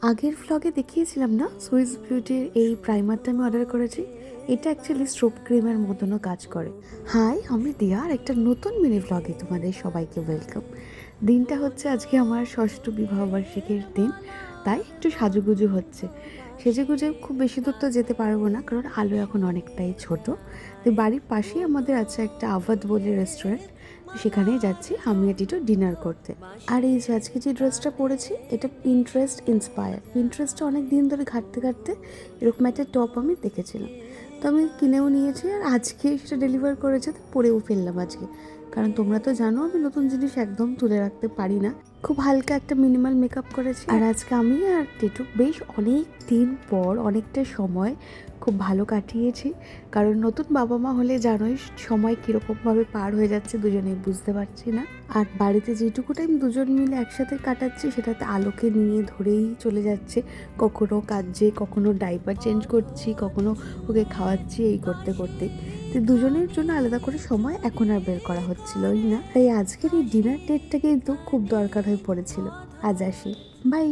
আগের ভ্লগে দেখিয়েছিলাম না সুইস বিউটির এই প্রাইমারটা আমি অর্ডার করেছি। এটা অ্যাকচুয়ালি স্ট্রোব ক্রিমের মতনও কাজ করে। হাই, আমি দিয়া, আর একটা নতুন মিনি ভ্লগে তোমাদের সবাইকে ওয়েলকাম। দিনটা হচ্ছে আজকে আমার ষষ্ঠ বিবাহবার্ষিকীর দিন, তাই একটু সাজুগুজু হচ্ছে। সেজেগুজে খুব বেশি দূর তো যেতে পারবো না, কারণ আলো এখন অনেকটাই ছোট। তো বাড়ির পাশেই আমাদের আছে একটা আভাদ বলে রেস্টুরেন্ট, সেখানেই যাচ্ছি আমি আর টিটো ডিনার করতে। আর এই যে আজকে যে ড্রেসটা পরেছি, এটা পিন্টারেস্ট ইন্সপায়ার। পিন্টারেস্টে অনেক দিন ধরে ঘাঁটতে ঘাঁটতে এরকম একটা টপ আমি দেখেছিলাম, তো আমি কিনেও নিয়েছি। আর আজকে সেটা ডেলিভার করেছে, তো পরেও ফেললাম আজকে, কারণ তোমরা তো জানো আমি নতুন জিনিস একদম তুলে রাখতে পারি না। খুব হালকা একটা মিনিমাল মেকআপ করেছি। আর আজকে আমি আর টিটু বেশ অনেক দিন পর অনেকটা সময় খুব ভালো কাটিয়েছি, কারণ নতুন বাবা মা হলে জানোই সময় কীরকমভাবে পার হয়ে যাচ্ছে দুজনেই বুঝতে পারছি না। আর বাড়িতে যেটুকু টাইম দুজন মিলে একসাথে কাটাচ্ছি সেটাতে আলোকে নিয়ে ধরেই চলে যাচ্ছে। কখনো কাঁদছে, কখনো ডাইপার চেঞ্জ করছি, কখনো ওকে খাওয়াচ্ছি, এই করতে করতে তো দুজনের জন্য আলাদা করে সময় এখন আর বের করা হচ্ছিলই না। তাই আজকের এই ডিনার ডেটটা কিন্তু খুব দরকার হয়ে পড়েছিল। আজ আসি, বাই।